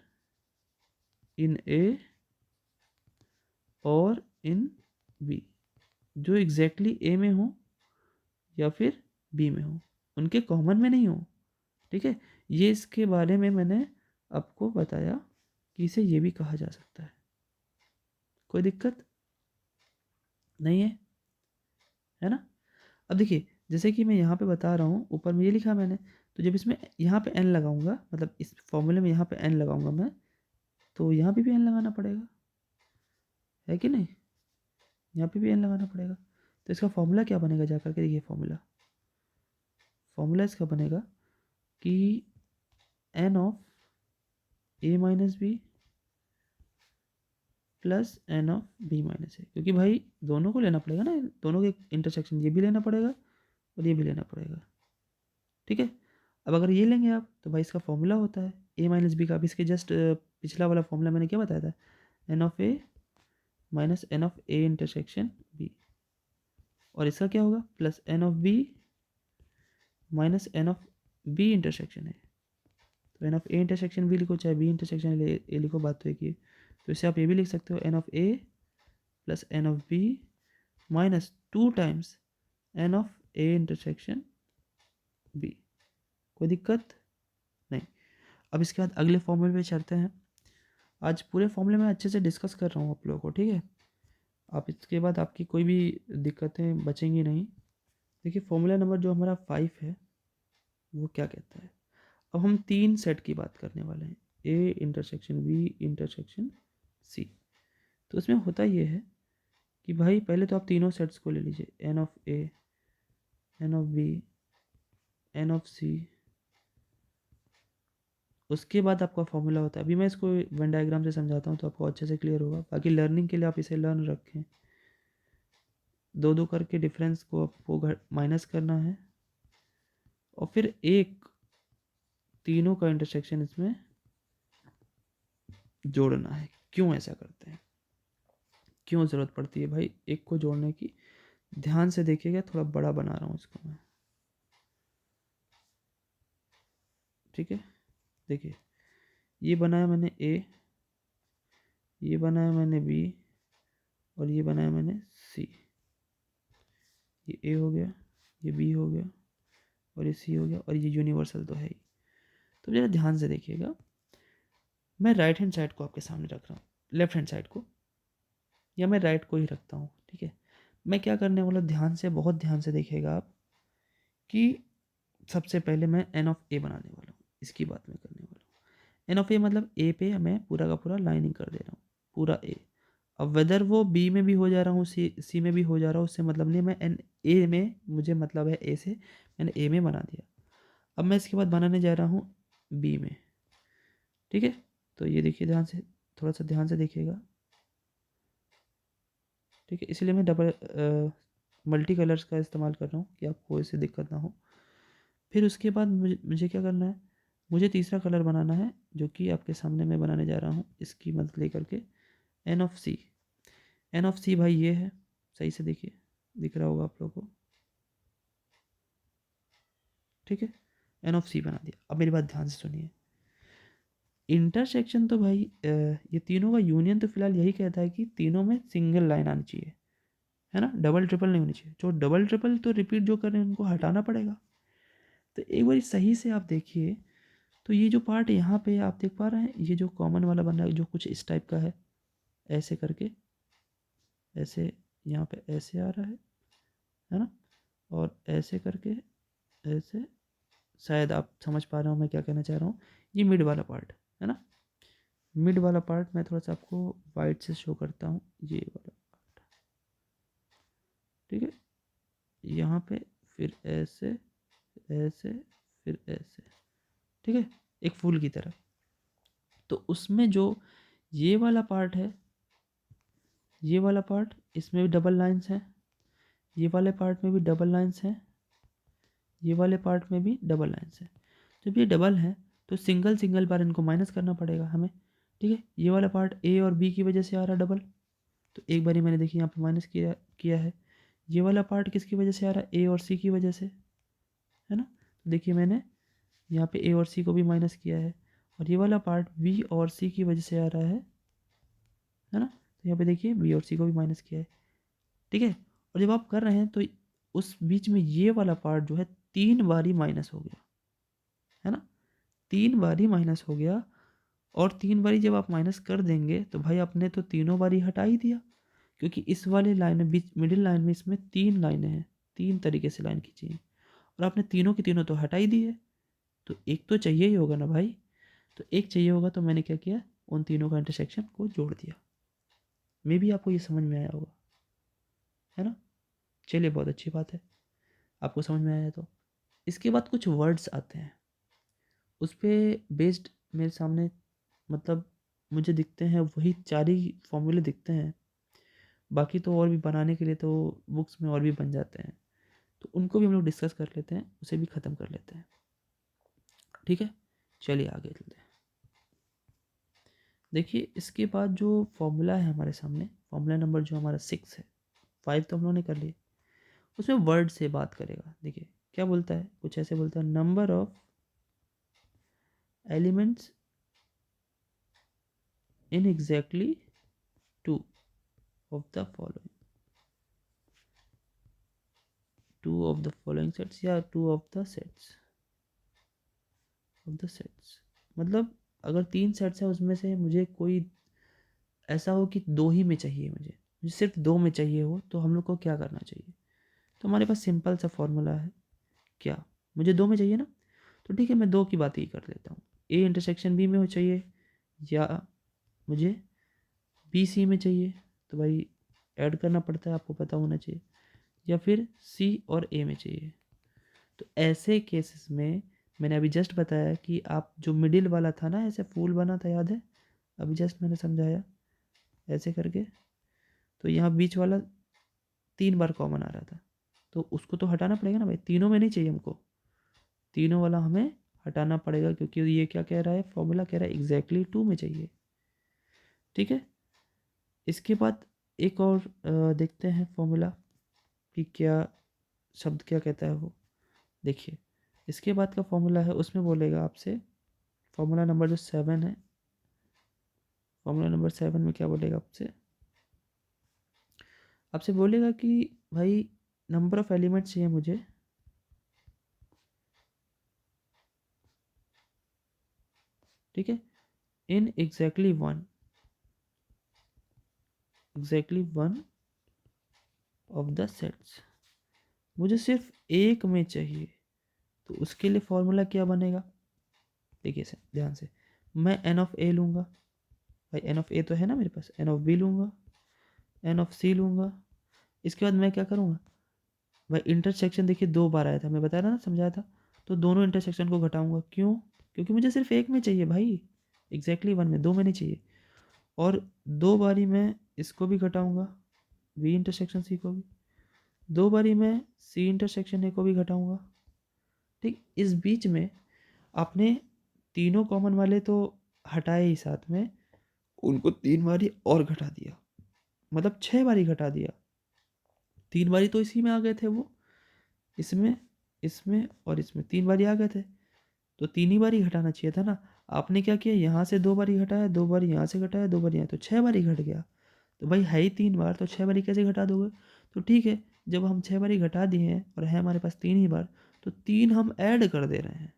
इन ए और इन बी, जो एग्जैक्टली ए में हो या फिर बी में हो, उनके कॉमन में नहीं हो, ठीक है। ये इसके बारे में मैंने आपको बताया कि इसे ये भी कहा जा सकता है, कोई दिक्कत नहीं है ना। अब देखिए, जैसे कि मैं यहाँ पे बता रहा हूँ, ऊपर में ये लिखा मैंने, तो जब इसमें यहाँ पे एन लगाऊंगा, मतलब इस फॉर्मूले में यहाँ पे एन लगाऊंगा मैं, तो यहाँ पे भी एन लगाना पड़ेगा, है कि नहीं, यहाँ पे भी एन लगाना पड़ेगा। तो इसका फॉर्मूला क्या बनेगा, जा करके देखिए, फॉर्मूला फॉर्मूला इसका बनेगा कि n of A minus B plus n of B minus A, क्योंकि भाई दोनों को लेना पड़ेगा ना, दोनों के इंटरसेक्शन, ये भी लेना पड़ेगा और ये भी लेना पड़ेगा, ठीक है। अब अगर ये लेंगे आप, तो भाई इसका फॉर्मूला होता है ए माइनस बी का, अब इसके जस्ट पिछला वाला फॉर्मूला मैंने क्या बताया था, n of A minus n of A intersection B, और इसका क्या होगा, plus n of B minus n of B intersection है, तो n of A intersection B लिखो, चाहे बी इंटरसेक्शन ए लिखो, बात तो एक ही है। तो इसे आप ये भी लिख सकते हो, n of A plus n of B minus 2 times n of A intersection B, कोई दिक्कत नहीं। अब इसके बाद अगले फॉर्मूले पे चलते हैं, आज पूरे फॉर्मूले में अच्छे से डिस्कस कर रहा हूँ आप लोगों को, ठीक है, आप इसके बाद आपकी कोई भी दिक्कतें बचेंगी नहीं। देखिए फॉर्मूला नंबर जो हमारा 5 है, वो क्या कहता है, अब हम 3 सेट की बात करने वाले हैं, A intersection B intersection C. तो इसमें होता ये है कि भाई पहले तो आप तीनों सेट्स को ले लीजिए, n of A, n of B, n of C, उसके बाद आपका फॉर्मूला होता है, अभी मैं इसको वेन डायग्राम से समझाता हूँ तो आपको अच्छे से क्लियर होगा, बाकी लर्निंग के लिए आप इसे लर्न रखें, दो दो करके डिफरेंस को आपको माइनस करना है, और फिर एक तीनों का इंटरसेक्शन इसमें जोड़ना है। क्यों ऐसा करते हैं, क्यों ज़रूरत पड़ती है भाई एक को जोड़ने की, ध्यान से देखिएगा, थोड़ा बड़ा बना रहा हूँ इसको मैं, ठीक है, देखिए ये बनाया मैंने ए, ये बनाया मैंने बी, और ये बनाया मैंने सी। ये ए हो गया, ये बी हो गया, और ये सी हो गया, और ये यूनिवर्सल तो है ही। तो ज़रा ध्यान से देखिएगा, मैं राइट हैंड साइड को आपके सामने रख रहा हूँ, लेफ्ट हैंड साइड को, या मैं राइट को ही रखता हूँ, ठीक है। मैं क्या करने वाला, ध्यान से, बहुत ध्यान से देखिएगा आप, कि सबसे पहले मैं एन ऑफ ए बनाने वाला हूँ, इसकी बात मैं करने वाला हूँ। एन ऑफ ए मतलब ए पे मैं पूरा का पूरा लाइनिंग कर दे रहा हूँ, पूरा ए। अब वेदर वो बी में भी हो जा रहा हूँ, सी में भी हो जा रहा हूँ, उससे मतलब नहीं, मैं एन ए में, मुझे मतलब है ए से, मैंने ए में बना दिया। अब मैं इसके बाद बनाने जा रहा हूँ बी में, ठीक है। तो ये देखिए ध्यान से, थोड़ा सा ध्यान से देखिएगा, ठीक है। इसलिए मैं डबल मल्टी कलर्स का इस्तेमाल कर रहा हूँ कि आपको इससे दिक्कत ना हो। फिर उसके बाद मुझे क्या करना है, मुझे तीसरा कलर बनाना है, जो कि आपके सामने मैं बनाने जा रहा हूँ, इसकी मदद लेकर के, n of C. N of C भाई ये है, सही से देखिए, दिख रहा होगा आप लोगों को, ठीक है। एन ऑफ सी बना दिया। अब मेरी बात ध्यान से सुनिए, इंटरसेक्शन तो भाई ये तीनों का यूनियन तो फिलहाल यही कहता है कि तीनों में सिंगल लाइन आनी चाहिए, है ना, डबल ट्रिपल नहीं होनी चाहिए। जो डबल ट्रिपल तो रिपीट जो कर रहे हैं उनको हटाना पड़ेगा। तो एक बार सही से आप देखिए, तो ये जो पार्ट यहाँ पे आप देख पा रहे हैं, ये जो कॉमन वाला बन रहा है, जो कुछ इस टाइप का है, ऐसे करके, ऐसे यहाँ पे ऐसे आ रहा है ना, और ऐसे करके, ऐसे, शायद आप समझ पा रहे हो मैं क्या कहना चाह रहा हूँ। ये मिड वाला पार्ट है ना, मिड वाला पार्ट मैं थोड़ा सा आपको वाइट से शो करता हूँ, ये वाला पार्ट, ठीक है। यहाँ पे फिर ऐसे, ऐसे, फिर ऐसे, ठीक है, एक फूल की तरह। तो उसमें जो ये वाला पार्ट है, ये वाला पार्ट, इसमें भी डबल लाइंस हैं, ये वाले पार्ट में भी डबल लाइंस हैं, ये वाले पार्ट में भी डबल लाइंस हैं। जब ये डबल है तो सिंगल सिंगल बार इनको माइनस करना पड़ेगा हमें, ठीक है। ये वाला पार्ट ए और बी की वजह से आ रहा है डबल, तो एक बारी मैंने देखिए यहाँ पे माइनस किया किया है। ये वाला पार्ट किसकी वजह से आ रहा है, ए और सी की वजह से, है ना। तो देखिए मैंने यहाँ पे ए और सी को भी माइनस किया है, और ये वाला पार्ट बी और सी की वजह से आ रहा है ना। तो यहाँ पे देखिए बी और सी को भी माइनस किया है, ठीक है। और जब आप कर रहे हैं तो उस बीच में ये वाला पार्ट जो है 3 बारी माइनस हो गया, है ना, 3 बारी माइनस हो गया। और 3 बारी जब आप माइनस कर देंगे तो भाई आपने तो तीनों बारी हटा ही दिया, क्योंकि इस वाले लाइन में, बीच मिडिल लाइन में, इसमें 3 लाइनें हैं, 3 तरीके से लाइन खींची है, और आपने तीनों की तीनों तो हटा ही दी है। तो एक तो चाहिए ही होगा ना भाई, तो एक चाहिए होगा, तो मैंने क्या किया, उन तीनों का इंटरसेक्शन को जोड़ दिया। मे भी आपको ये समझ में आया होगा, है ना। चलिए बहुत अच्छी बात है, आपको समझ में आया। तो इसके बाद कुछ वर्ड्स आते हैं, उस पर बेस्ड मेरे सामने, मतलब मुझे दिखते हैं वही 4 ही फॉर्मूले दिखते हैं, बाकी तो और भी बनाने के लिए तो बुक्स में और भी बन जाते हैं, तो उनको भी हम लोग डिस्कस कर लेते हैं, उसे भी ख़त्म कर लेते हैं, ठीक है। चलिए आगे चलते हैं। देखिए इसके बाद जो फॉर्मूला है हमारे सामने, फॉर्मूला नंबर जो हमारा 6 है, 5 तो हम लोगों ने कर लिए, उसमें वर्ड से बात करेगा। देखिए क्या बोलता है, कुछ ऐसे बोलता है, number of elements in exactly 2 of the following, 2 of the following sets, या 2 of the sets, of the sets, मतलब अगर 3 सेट्स हैं उसमें से मुझे कोई ऐसा हो कि 2 ही में चाहिए, मुझे सिर्फ 2 में चाहिए हो, तो हम लोग को क्या करना चाहिए। तो हमारे पास सिंपल सा फॉर्मूला है, क्या, मुझे 2 में चाहिए ना, तो ठीक है, मैं 2 की बात ही कर लेता हूँ। ए इंटरसेक्शन बी में हो चाहिए, या मुझे बी सी में चाहिए, तो भाई ऐड करना पड़ता है, आपको पता होना चाहिए, या फिर सी और ए में चाहिए। तो ऐसे केसेस में मैंने अभी जस्ट बताया कि आप जो मिडिल वाला था ना, ऐसे फूल बना था, याद है, अभी जस्ट मैंने समझाया ऐसे करके, तो यहाँ बीच वाला 3 बार कॉमन आ रहा था, तो उसको तो हटाना पड़ेगा ना भाई, तीनों में नहीं चाहिए हमको, तीनों वाला हमें हटाना पड़ेगा, क्योंकि ये क्या कह रहा है, फॉर्मूला कह रहा है एग्जैक्टली 2 में चाहिए, ठीक है। इसके बाद एक और देखते हैं फॉर्मूला कि क्या शब्द क्या कहता है वो। देखिए इसके बाद का फॉर्मूला है, उसमें बोलेगा आपसे फॉर्मूला नंबर जो 7 है, फॉर्मूला नंबर 7 में क्या बोलेगा आपसे, आपसे बोलेगा कि भाई नंबर ऑफ एलिमेंट्स चाहिए मुझे, ठीक है, in exactly one of the sets, मुझे सिर्फ एक में चाहिए। तो उसके लिए फॉर्मूला क्या बनेगा, देखिए से ध्यान से, मैं एन ऑफ ए लूँगा, भाई एन ऑफ ए तो है ना मेरे पास, एन ऑफ बी लूँगा, एन ऑफ सी लूँगा। इसके बाद मैं क्या करूँगा, भाई इंटरसेक्शन देखिए 2 बार आया था, मैं बताया था ना, समझाया था, तो दोनों इंटरसेक्शन को घटाऊंगा। क्यों, क्योंकि मुझे सिर्फ एक में चाहिए भाई, एग्जैक्टली वन में, 2 में नहीं चाहिए। और 2 बारी मैं इसको भी घटाऊंगा, बी इंटरसेक्शन सी को भी, 2 बारी मैं सी इंटरसेक्शन ए को भी घटाऊंगा। ठीक, इस बीच में आपने तीनों कॉमन वाले तो हटाए ही, साथ में उनको 3 बारी और घटा दिया, मतलब 6 बारी घटा दिया। 3 बारी तो इसी में आ गए थे वो, इसमें, इसमें और इसमें 3 बारी आ गए थे, तो 3 ही बारी घटाना चाहिए था ना। आपने क्या किया, यहाँ से 2 बारी घटाया, 2 बारी यहाँ से घटाया, 2 बारी यहाँ, तो 6 बारी घट गया। तो भाई है ही 3 बार, तो 6 बारी कैसे घटा दोगे। तो ठीक है, जब हम 6 बारी घटा दिए हैं और है हमारे पास 3 ही बार, तो 3 हम ऐड कर दे रहे हैं,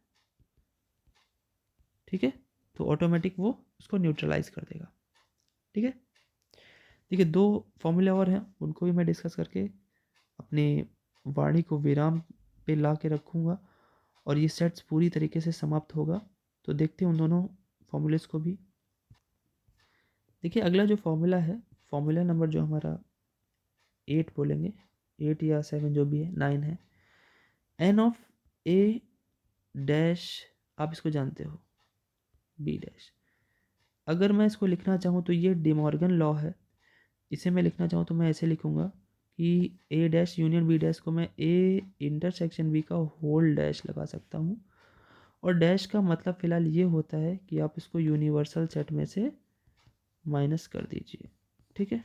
ठीक है, तो ऑटोमेटिक वो उसको न्यूट्रलाइज कर देगा। ठीक है, देखिए 2 फॉर्मूले और हैं, उनको भी मैं डिस्कस करके अपनी वाणी को विराम पे ला के रखूँगा और ये सेट्स पूरी तरीके से समाप्त होगा। तो देखते हैं उन दोनों फॉर्मूलेस को भी। देखिए अगला जो फॉर्मूला है, फॉर्मूला नंबर जो हमारा 8 बोलेंगे, 8 या 7 जो भी है, 9 है, एन ऑफ ए डैश, आप इसको जानते हो, बी डैश। अगर मैं इसको लिखना चाहूँ तो ये डिमॉर्गन लॉ है, इसे मैं लिखना चाहूँ तो मैं ऐसे लिखूँगा कि ए डैश यूनियन बी डैश को मैं ए इंटरसेक्शन बी का होल डैश लगा सकता हूँ। और डैश का मतलब फ़िलहाल ये होता है कि आप इसको यूनिवर्सल सेट में से माइनस कर दीजिए, ठीक है,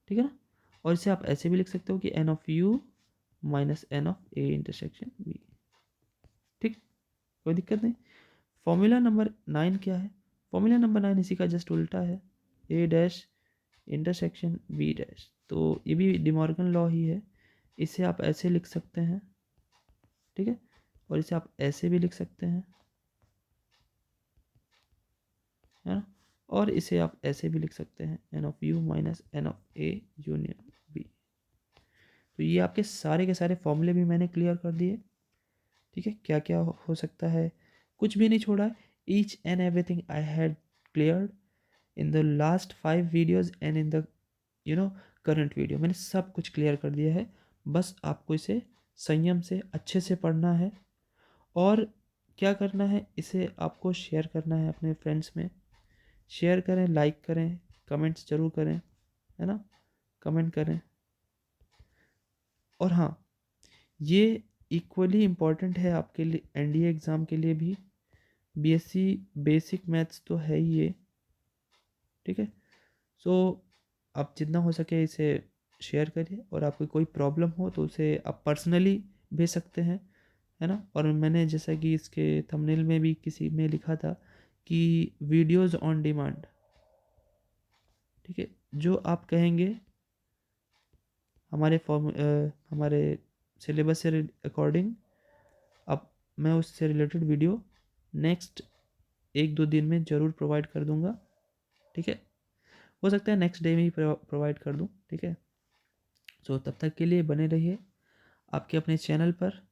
ठीक है ना। और इसे आप ऐसे भी लिख सकते हो कि n of U minus n of A intersection B, ठीक, कोई दिक्कत नहीं। फॉर्मूला नंबर 9 क्या है, फॉर्मूला नंबर 9 इसी का जस्ट उल्टा है, ए डैश इंटरसेक्शन बी डैश। तो ये भी डिमॉर्गन लॉ ही है, इसे आप ऐसे लिख सकते हैं, ठीक है, और इसे आप ऐसे भी लिख सकते हैं, है ना, और इसे आप ऐसे भी लिख सकते हैं, n of U minus n of A union B. तो ये आपके सारे के सारे फॉर्मूले भी मैंने क्लियर कर दिए, ठीक है, क्या क्या हो सकता है, कुछ भी नहीं छोड़ा है। Each and everything I had cleared in the last 5 videos and in the current video, मैंने सब कुछ क्लियर कर दिया है। बस आपको इसे संयम से अच्छे से पढ़ना है, और क्या करना है, इसे आपको शेयर करना है अपने फ्रेंड्स में, शेयर करें, लाइक करें, कमेंट्स ज़रूर करें, है ना, कमेंट करें। और हाँ, ये इक्वली इम्पॉर्टेंट है आपके लिए, एनडीए एग्ज़ाम के लिए भी। बीएससी बेसिक मैथ्स तो है ही ये, ठीक है। सो आप जितना हो सके इसे शेयर करिए, और आपको कोई प्रॉब्लम हो तो उसे आप पर्सनली भेज सकते हैं, है ना। और मैंने जैसा कि इसके थंबनेल में भी किसी में लिखा था कि वीडियोस ऑन डिमांड, ठीक है, जो आप कहेंगे हमारे सिलेबस से अकॉर्डिंग, अब मैं उससे रिलेटेड वीडियो नेक्स्ट 1-2 दिन में ज़रूर प्रोवाइड कर दूंगा, ठीक है, हो सकता है नेक्स्ट डे में ही प्रोवाइड कर दूं, ठीक है। सो तब तक के लिए बने रहिए आपके अपने चैनल पर।